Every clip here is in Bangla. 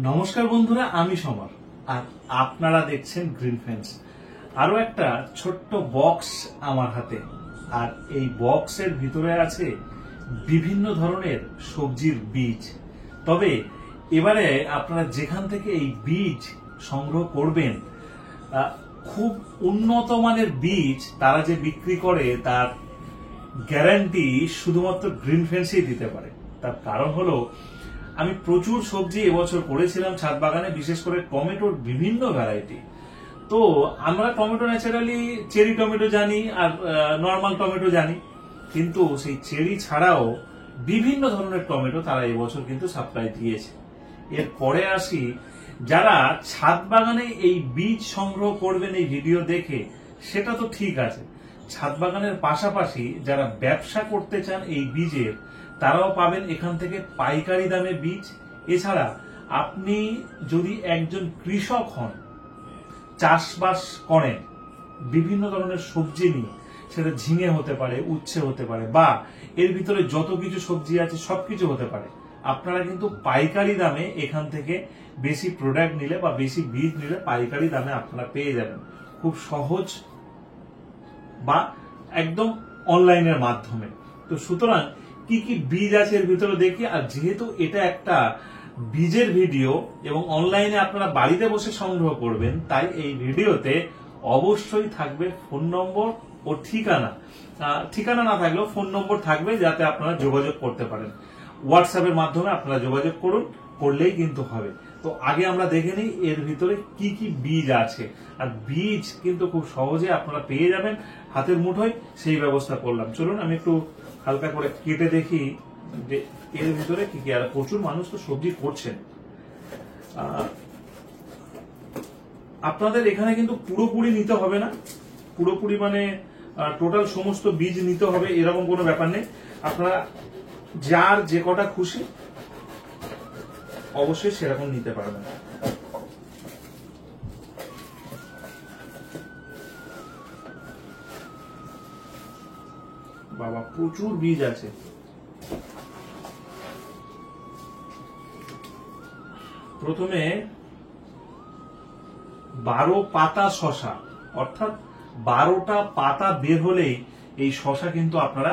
নমস্কার বন্ধুরা, আমি সমর আর আপনারা দেখছেন গ্রিন ফেন্স। আরো একটা ছোট্ট বক্স আমার হাতে, আর এই বক্সের ভিতরে আছে বিভিন্ন ধরনের সবজির বীজ। তবে এবারে আপনারা যেখান থেকে এই বীজ সংগ্রহ করবেন, খুব উন্নত মানের বীজ তারা যে বিক্রি করে তার গ্যারান্টি শুধুমাত্র গ্রিন ফেন্সই দিতে পারে। তার কারণ হলো, আমি প্রচুর সবজি এবছর করেছিলাম ছাদ বাগানে, বিশেষ করে টমেটোর বিভিন্ন ভ্যারাইটি। তো আমরা টমেটো ন্যাচারালি চেরি টমেটো জানি আর নর্মাল টমেটো জানি, কিন্তু সেই চেরি ছাড়াও বিভিন্ন ধরনের টমেটো তারা এবছর কিন্তু সাপ্লাই দিয়েছে। এরপরে আসি, যারা ছাদ বাগানে এই বীজ সংগ্রহ করবেন এই ভিডিও দেখে, সেটা তো ঠিক আছে। ছাদ বাগানের পাশাপাশি যারা ব্যবসা করতে চান এই বীজের, তারাও পাবেন এখান থেকে পাইকারি দামে বীজ। এছাড়া আপনি যদি একজন কৃষক হন, চাষবাস করেন বিভিন্ন ধরনের সবজি নিয়ে, সেটা ঝিঙে হতে পারে, উচ্ছে হতে পারে, বা এর ভিতরে যত কিছু সবজি আছে সবকিছু হতে পারে, আপনারা কিন্তু পাইকারি দামে এখান থেকে বেশি প্রোডাক্ট নিলে বা বেশি বীজ নিলে পাইকারি দামে আপনারা পেয়ে যাবেন, খুব সহজ বা একদম অনলাইনের মাধ্যমে। তো সুতরাং কি কি বীজ আছে এর ভিতরে দেখি। আর যেহেতু এটা একটা বীজের ভিডিও এবং অনলাইনে আপনারা বাড়িতে বসে সংগ্রহ করবেন, তাই এই ভিডিওতে অবশ্যই থাকবে ফোন নম্বর ও ঠিকানা। ঠিকানা না থাকলেও ফোন নম্বর থাকবে, যাতে আপনারা যোগাযোগ করতে পারেন। হোয়াটসঅ্যাপের মাধ্যমে আপনারা যোগাযোগ করলেই কিন্তু হবে। তো আগে আমরা দেখে নিই এর ভিতরে কি কি বীজ আছে। আর বীজ কিন্তু খুব সহজে আপনারা পেয়ে যাবেন হাতের মুঠোয়, সেই ব্যবস্থা করলাম। চলুন আমি একটু হালকা করে কেটে দেখি যে এর ভিতরে কি কি। আর প্রচুর মানুষ তো সবজি করছেন। আপনাদের এখানে কিন্তু পুরোপুরি নিতে হবে না, পুরোপুরি মানে টোটাল সমস্ত বীজ নিতে হবে এরকম কোনো ব্যাপার নেই। আপনারা যার যে কটা খুশি অবশ্যই সেরকম নিতে পারবেন। বাবা, প্রচুর বীজ আছে। প্রথমে 12 পাতা শশা, অর্থাৎ 12টা পাতা বের হলেই এই শশা কিন্তু আপনারা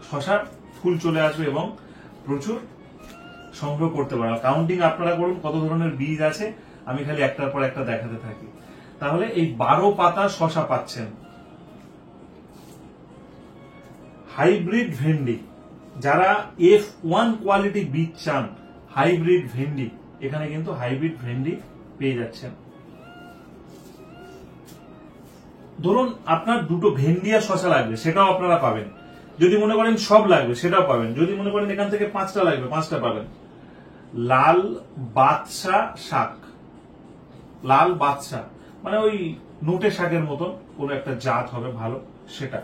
শশার ফুল চলে আসবে এবং প্রচুর সংগ্রহ করতে পারবেন। কাউন্টিং আপনারা করুন কত ধরনের বীজ আছে, আমি খালি একটার পর একটা দেখাতে থাকি। তাহলে এই 12 পাতা শশা পাচ্ছেন। হাইব্রিড ভেন্ডি, যারা F1 কোয়ালিটি বীজ চান, হাইব্রিড ভেন্ডি, এখানে কিন্তু হাইব্রিড ভেন্ডি পেয়ে যাচ্ছেন। ধরুন আপনার দুটো ভেন্ডি আর শশা লাগবে, সেটাও আপনারা পাবেন। যদি মনে করেন সব লাগবে, সেটাও পাবেন। যদি মনে করেন এখান থেকে 5টা লাগবে, 5টা পাবেন। লাল বাদশা শাক, লাল বাদশা মানে ওই নোটে শাকের মতন কোন একটা জাত হবে ভালো, সেটা।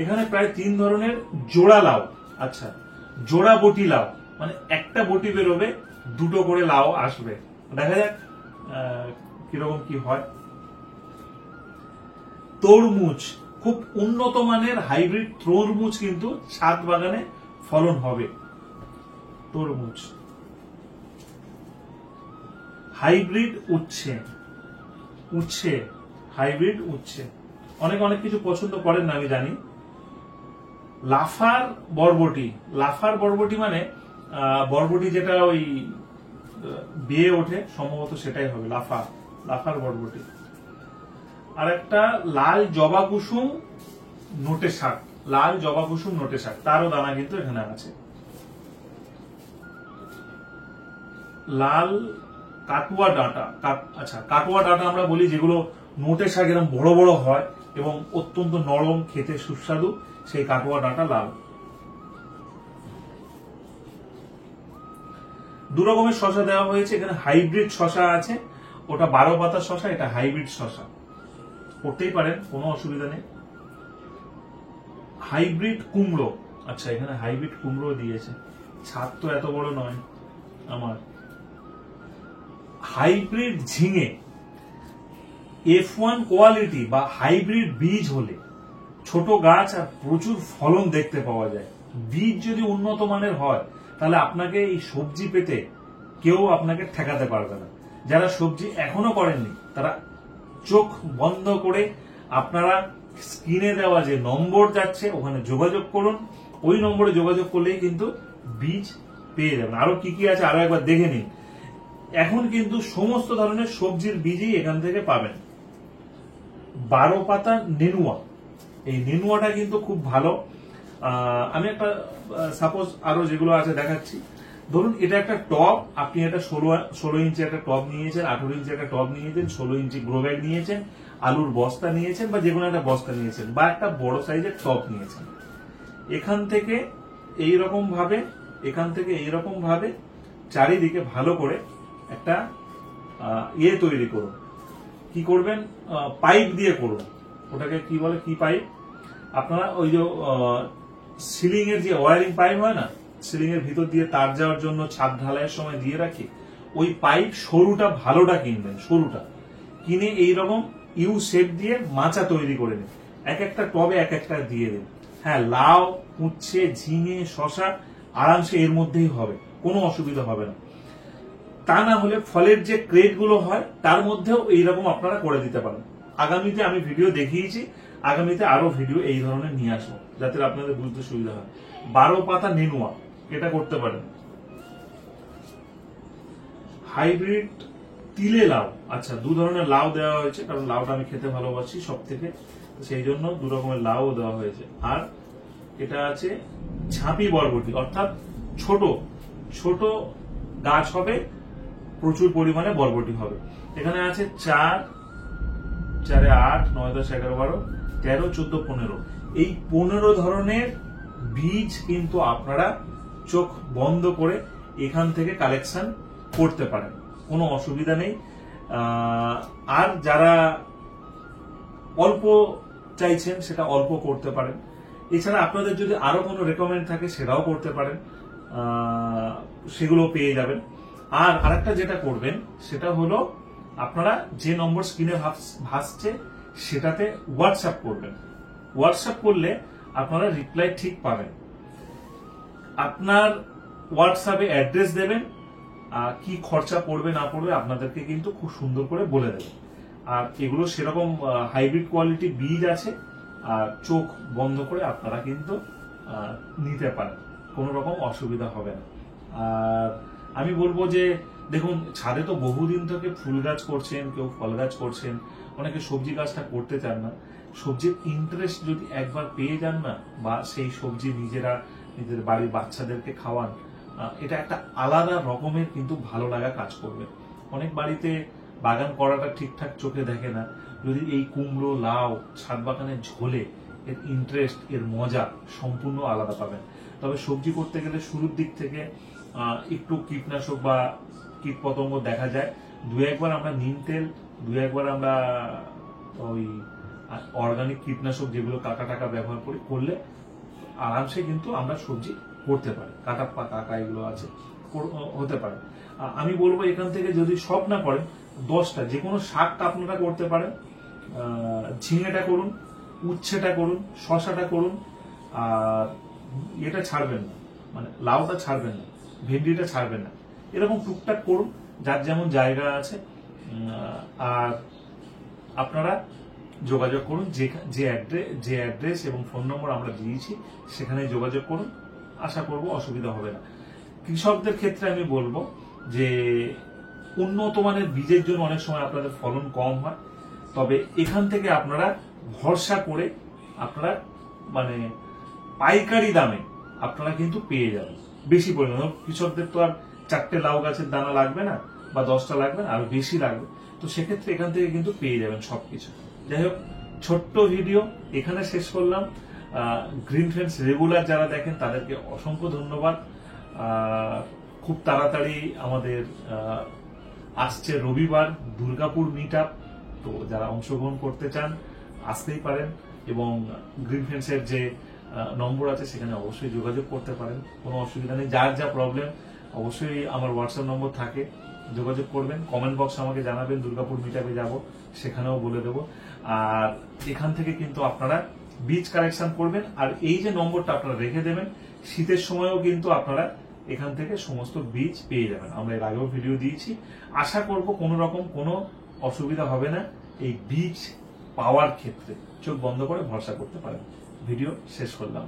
এখানে প্রায় 3 ধরনের জোড়া লাউ। আচ্ছা, জোড়া বটি লাউ মানে একটা বটি বেরোবে, দুটো করে লাউ আসবে। দেখা যাক কিরকম কি হয়। তরমুজ, খুব উন্নত মানের হাইব্রিড তরমুজ কিন্তু ছাদ বাগানে ফলন হবে। তরমুজ, হাইব্রিড উচ্ছে, উচ্ছে হাইব্রিড উচ্ছে, অনেক কিছু পছন্দ করেন না আমি জানি। লাফার বরবটি, লাফার বরবটি মানে বরবটি যেটা ওই বেয়ে ওঠে, সম্ভবত সেটাই হবে লাফার বরবটি। আর একটা লাল জবা কুসুম নোটে শাক, লাল জবা কুসুম নোটে শাক, তারও দানা কিন্তু এখানে আছে। লাল কাটুয়া ডাঁটা, আচ্ছা কাটুয়া ডাঁটা আমরা বলি যেগুলো নোটে শাক এরকম বড় বড় হয় এবং অত্যন্ত নরম, খেতে সুস্বাদু, সেই কাটুয়া ডাঁটা লাল। 2 রকমের শশা দেওয়া হয়েছে এখানে। হাইব্রিড শশা আছে, ওটা 12 পাতা শশা, এটা হাইব্রিড শশা, করতেই পারেন, কোনো অসুবিধা নেই। হাইব্রিড কুমড়ো, আচ্ছা এখানে হাইব্রিড কুমড়ো দিয়েছে, ছাদ তো এত বড় নয় আমার। হাইব্রিড ঝিঙে, F1 কোয়ালিটি বা হাইব্রিড বীজ হলে ছোট গাছ আর প্রচুর ফলন দেখতে পাওয়া যায়। বীজ যদি উন্নত মানের হয় তাহলে আপনাকে এই সবজি পেতে কেউ আপনাকে ঠেকাতে পারবে না। যারা সবজি এখনো করেননি তারা চোখ বন্ধ করে আপনারা স্ক্রিনে দেওয়া যে নম্বর যাচ্ছে ওখানে যোগাযোগ করুন। ওই নম্বরে যোগাযোগ করলেই কিন্তু বীজ পেয়ে যাবেন। আরো কি কি আছে আরো একবার দেখে নিন। এখন কিন্তু সমস্ত ধরনের সবজির বীজই এখান থেকে পাবেন। 12 পাতা নেনুয়া, এই নেনুয়াটা কিন্তু খুব ভালো। আমি একটা সাপোজ আরো যেগুলো আছে দেখাচ্ছি। ধরুন এটা একটা টব, আপনি একটা 16 ইঞ্চি একটা টব নিয়েছেন, 18 ইঞ্চি একটা টব নিয়েছেন, 16 ইঞ্চি গ্রো ব্যাগ নিয়েছেন, আলুর বস্তা নিয়েছেন বা যে কোনো একটা বস্তা নিয়েছেন বা একটা বড় সাইজের টব নিয়েছেন। এখান থেকে এইরকম ভাবে চারিদিকে ভালো করে একটা তৈরি করুন। কি করবেন? পাইপ দিয়ে করুন। ওটাকে কি বলে, কি পাইপ? আপনারা ওই যে সিলিং এর যে ওয়ারিং পাইপ হয় না, সিলিং এর ভিতর দিয়ে তার যাওয়ার জন্য ছাদ ঢালাইয়ের সময় দিয়ে রাখি, ওই পাইপ সরুটা ভালোটা কিনবেন। সরুটা কিনে এইরকম ইউ শেপ দিয়ে মাচা তৈরি করে নিন। এক একটা টবে এক একটা দিয়ে দিন। হ্যাঁ, লাউ, উচ্ছে, ঝিঙে, শশা আরামসে এর মধ্যেই হবে, কোনো অসুবিধা হবে না। তা না হলে ফলের যে ক্রেট গুলো হয় তার মধ্যেও এইরকম আপনারা করে দিতে পারেন। আগামীতে আমি ভিডিও দেখিয়েছি, আগামীতে আরো ভিডিও এই ধরনের নিয়ে আসবো যাতে আপনাদের বুঝতে সুবিধা হয়। 12 পাতা নেনুয়া, এটা করতে পারেন। হাইব্রিড তিলে লাউ, আচ্ছা 2 ধরনের লাউ দেওয়া হয়েছে, কারণ লাউটা আমি খেতে ভালোবাসি সব থেকে, সেই জন্য 2 রকমের লাউ দেওয়া হয়েছে। আর এটা আছে ঝাঁপি বরবটি, অর্থাৎ ছোট ছোট গাছ হবে, প্রচুর পরিমাণে বরবটি হবে। এখানে আছে 4, 4 8, 9 10 11 12 13 14 15, এই 15 ধরনের বীজ কিন্তু আপনারা চোখ বন্ধ করে এখান থেকে কালেকশন করতে পারেন, কোনো অসুবিধা নেই। আর যারা অল্প চাইছেন সেটা অল্প করতে পারেন। এছাড়া আপনাদের যদি আরো কোনো রেকমেন্ড থাকে সেটাও করতে পারেন, সেগুলো পেয়ে যাবেন। আর আরেকটা যেটা করবেন সেটা হলো আপনারা যে নম্বর স্ক্রিনে ভাসছে সেটাতে হোয়াটসঅ্যাপ করবেন। হোয়াটসঅ্যাপ করলে আপনারা রিপ্লাই ঠিক পাবেন। আপনার হোয়াটসঅ্যাপে অ্যাড্রেস দেবেন, কি খরচা পড়বে না পড়বে আপনাদেরকে কিন্তু খুব সুন্দর করে বলে দেবে। আর এগুলো সেরকম হাইব্রিড কোয়ালিটি বীজ আছে, আর চোখ বন্ধ করে আপনারা কিন্তু নিতে পারেন, কোনো রকম অসুবিধা হবে না। আর আমি বলবো যে দেখুন, ছাদে তো বহুদিন থেকে ফুল গাছ করছেন, কেউ ফল গাছ করছেন, অনেকে সবজি গাছটা করতে চান না। সবজির ইন্টারেস্ট যদি একবার পেয়ে যান না, বা সেই সবজি নিজেরা নিজের বাড়ির বাচ্চাদেরকে খাওয়ান, এটা একটা আলাদা রকমের কিন্তু ভালো লাগা কাজ করবে। অনেক বাড়িতে বাগান করাটা ঠিকঠাক চোখে দেখে না, যদি এই কুমড়ো, লাউ ছাদ বাগানে ঝোলে এর ইন্টারেস্ট, এর মজা সম্পূর্ণ আলাদা পাবেন। তবে সবজি করতে গেলে শুরুর দিক থেকে একটু কীটনাশক বা কীট পতঙ্গ দেখা যায়, 2-1বার আমরা নিম তেল, 2-1বার আমরা ওই অর্গানিক কীটনাশক যেগুলো কাকা ব্যবহার করলে আরামসে কিন্তু আমরা সবজি করতে পারি। কাকা এগুলো আছে, হতে পারে। আমি বলবো এখান থেকে যদি সব না করেন 10টা যে কোনো শাকটা আপনারা করতে পারেন। ঝিঙেটা করুন, উচ্ছেটা করুন, শশাটা করুন, আর এটা ছাড়বেন না, মানে লাউটা ছাড়বেন না, ভেন্ডিটা ছাড়বেন না, এরকম টুকটাক করুন যার যেমন জায়গা আছে। আর আপনারা যোগাযোগ করুন, যে অ্যাড্রেস এবং ফোন নম্বর আমরা দিয়েছি সেখানে যোগাযোগ করুন, আশা করব অসুবিধা হবে না। কৃষকদের ক্ষেত্রে আমি বলবো যে উন্নত মানের বীজের জন্য অনেক সময় আপনাদের ফলন কম হয়, তবে এখান থেকে আপনারা ভরসা করে আপনারা মানে পাইকারি দামে আপনারা কিন্তু পেয়ে যাবেন বেশি পরিমাণে। কৃষকদের তো আর 4টে লাউ গাছের দানা লাগবে না বা 10টা লাগবে না, আরো বেশি লাগবে, তো সেক্ষেত্রে এখান থেকে কিন্তু পেয়ে যাবেন সবকিছু। যাই হোক, ছোট্ট ভিডিও এখানে শেষ করলাম। গ্রিন ফ্রেন্ডস রেগুলার যারা দেখেন তাদেরকে অসংখ্য ধন্যবাদ। খুব তাড়াতাড়ি আমাদের আসছে রবিবার দুর্গাপুর মিট আপ, তো যারা অংশগ্রহণ করতে চান আসতেই পারেন, এবং গ্রিন ফ্রেন্ডসের যে নম্বর আছে সেখানে অবশ্যই যোগাযোগ করতে পারেন, কোনো অসুবিধা নেই। যার যা প্রবলেম অবশ্যই আমার হোয়াটসঅ্যাপ নম্বর থাকে, যোগাযোগ করবেন। কমেন্ট বক্স আমাকে জানাবেন, দুর্গাপুর মিট আপে যাবো, সেখানেও বলে দেবো। আর এখান থেকে কিন্তু আপনারা বীজ কালেকশন করবেন। আর এই যে নম্বরটা আপনারা রেখে দেবেন, শীতের সময়ও কিন্তু আপনারা এখান থেকে সমস্ত বীজ পেয়ে যাবেন। আমরা এর আগেও ভিডিও দিয়েছি। আশা করব কোনো রকম কোনো অসুবিধা হবে না এই বীজ পাওয়ার ক্ষেত্রে। চোখ বন্ধ করে ভরসা করতে পারেন। ভিডিও শেষ করলাম।